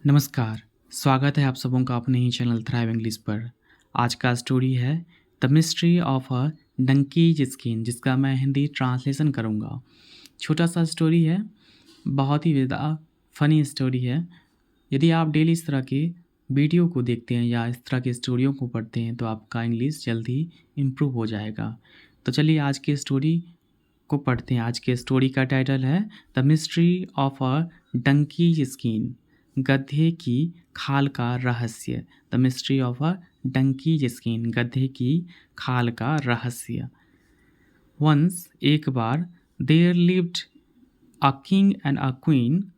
नमस्कार, स्वागत है आप सबों का अपने ही चैनल थ्राइव इंग्लिश पर। आज का स्टोरी है the mystery of a donkey's skin, जिसका मैं हिंदी ट्रांसलेशन करूँगा। छोटा सा स्टोरी है, बहुत ही ज़्यादा फ़नी स्टोरी है। यदि आप डेली इस तरह के वीडियो को देखते हैं या इस तरह की स्टोरियों को पढ़ते हैं तो आपका इंग्लिश जल्दी इम्प्रूव हो जाएगा। तो चलिए आज की स्टोरी को पढ़ते हैं। आज के स्टोरी का टाइटल है the mystery of a donkey's skin, गधे की खाल का रहस्य। The mystery of a donkey's skin, गधे की खाल का रहस्य। वंस, एक बार, there lived a king and a queen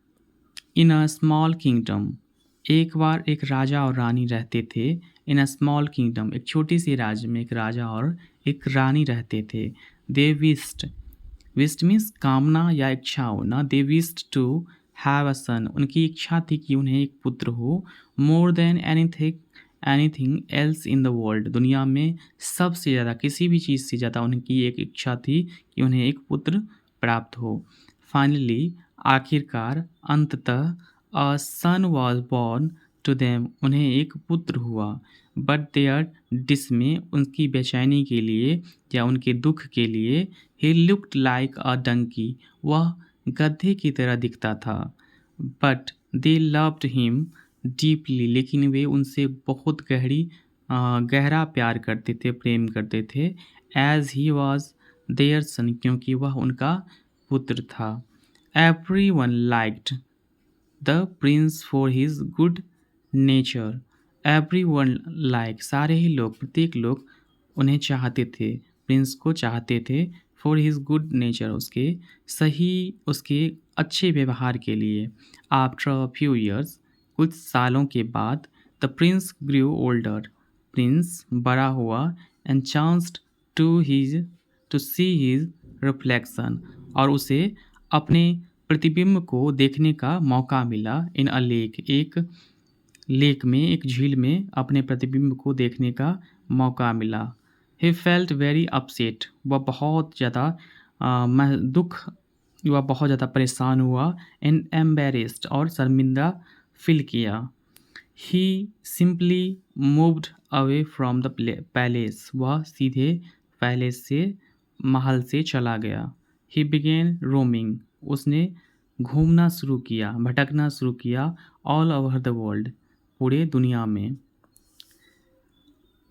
in a small kingdom. एक बार एक राजा और रानी रहते थे। इन अ स्मॉल किंगडम, एक छोटी सी राज्य में एक राजा और एक रानी रहते थे। दे विस्ट मीन्स कामना या इच्छा होना। दे विस्ट टू हैव अ सन, उनकी इच्छा थी कि उन्हें एक पुत्र हो। More than anything else in the world, दुनिया में सबसे ज़्यादा, किसी भी चीज़ से ज़्यादा उनकी एक इच्छा थी कि उन्हें एक पुत्र प्राप्त हो। फाइनली, आखिरकार, अंततः, अ सन वॉज बॉर्न टू देम, उन्हें एक पुत्र हुआ। बट देयर डिसमे, उनकी बेचैनी के लिए या उनके दुख के लिए, he looked like a donkey, वह गधे की तरह दिखता था। But they loved him deeply, लेकिन वे उनसे बहुत गहरा प्यार करते थे, प्रेम करते थे। एज ही वॉज देयर सन, क्योंकि वह उनका पुत्र था। Every one liked the Prince for his good nature. Every one like, सारे ही लोग, प्रत्येक लोग उन्हें चाहते थे, प्रिंस को चाहते थे। फॉर हिज गुड नेचर, उसके अच्छे व्यवहार के लिए। आफ्टर अ फ्यू ईयर्स, कुछ सालों के बाद, the prince grew older, prince बड़ा हुआ। And chanced to see his reflection, और उसे अपने प्रतिबिंब को देखने का मौका मिला। इन अ लेक, एक लेक में, एक झील में अपने प्रतिबिंब को देखने का मौका मिला। ही फेल्ट वेरी अपसेट, वह बहुत ज़्यादा वह बहुत ज़्यादा परेशान हुआ। एंड एम्बेरेस्ड, और शर्मिंदा फील किया। He simply moved away from the palace, वह सीधे पैलेस से, महल से चला गया। ही बिगेन रोमिंग, उसने घूमना शुरू किया, भटकना शुरू किया। ऑल ओवर द वर्ल्ड, पूरे दुनिया में।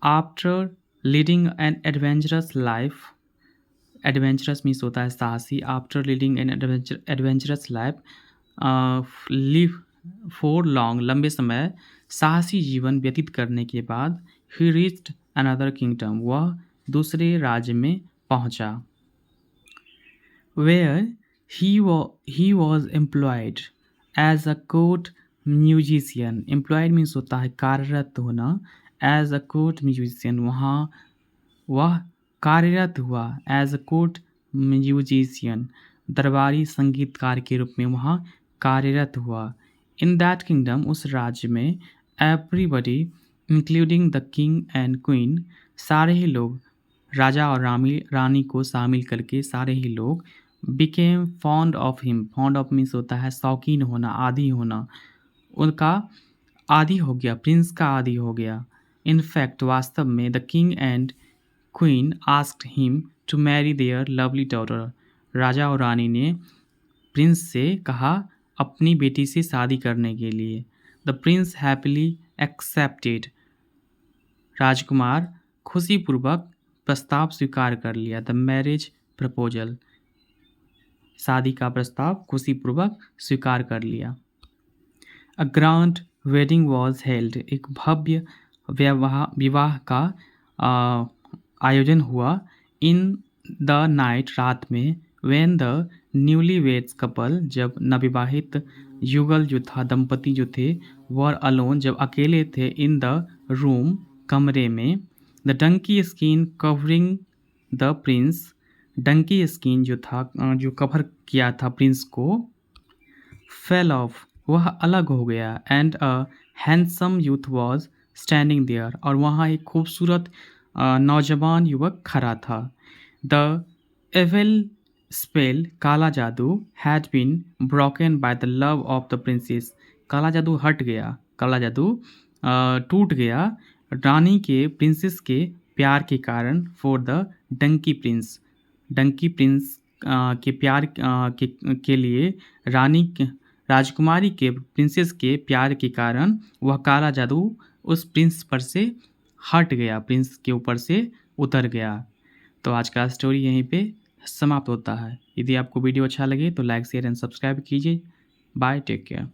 After leading an adventurous life, adventurous means होता है साहसी। After leading an adventurous life, live for long, लंबे समय साहसी जीवन व्यतीत करने के बाद, ही रीच्ड अनदर किंगडम, वह दूसरे राज्य में पहुंचा। where he was employed as a court musician. Employed means होता है कार्यरत होना। as a court musician, वहाँ वह कार्यरत हुआ। as a court musician, दरबारी संगीतकार के रूप में वहाँ कार्यरत हुआ। in that kingdom, उस राज्य में, everybody including the king and queen, सारे ही लोग, राजा और रानी को शामिल करके सारे ही लोग, became fond of him. fond of means होता है शौकीन होना, आदी होना, उनका आदी हो गया, प्रिंस का आदी हो गया। इन फैक्ट, वास्तव में, the king and queen asked him to marry their lovely daughter, राजा और रानी ने प्रिंस से कहा अपनी बेटी से शादी करने के लिए। द प्रिंस हैप्पीली एक्सेप्टेड, राजकुमार खुशीपूर्वक प्रस्ताव स्वीकार कर लिया। द मैरिज प्रपोजल, शादी का प्रस्ताव खुशीपूर्वक स्वीकार कर लिया। अ ग्रांड वेडिंग वॉज हेल्ड, एक भव्य विवाह का आयोजन हुआ। इन द नाइट, रात में, when the newly weds couple, जब नवविवाहित युगल जो था, दंपति जो थे, वर अलोन, जब अकेले थे, इन द रूम, कमरे में, the donkey skin covering the prince, donkey skin जो था, जो कवर किया था प्रिंस को, फेल ऑफ, वह अलग हो गया। And a handsome youth was standing there, और वहाँ एक खूबसूरत नौजवान युवक खड़ा था। द एविल स्पेल, काला जादू, had been broken by the love of the princess, काला जादू हट गया, काला जादू टूट गया रानी के प्रिंसेस के प्यार के कारण for the donkey prince. Donkey prince के प्यार के लिए राजकुमारी के प्रिंसेस के प्यार के कारण वह काला जादू उस प्रिंस पर से हट गया, प्रिंस के ऊपर से उतर गया। तो आज का स्टोरी यहीं पे समाप्त होता है। यदि आपको वीडियो अच्छा लगे तो लाइक शेयर एंड सब्सक्राइब कीजिए। Bye, take care.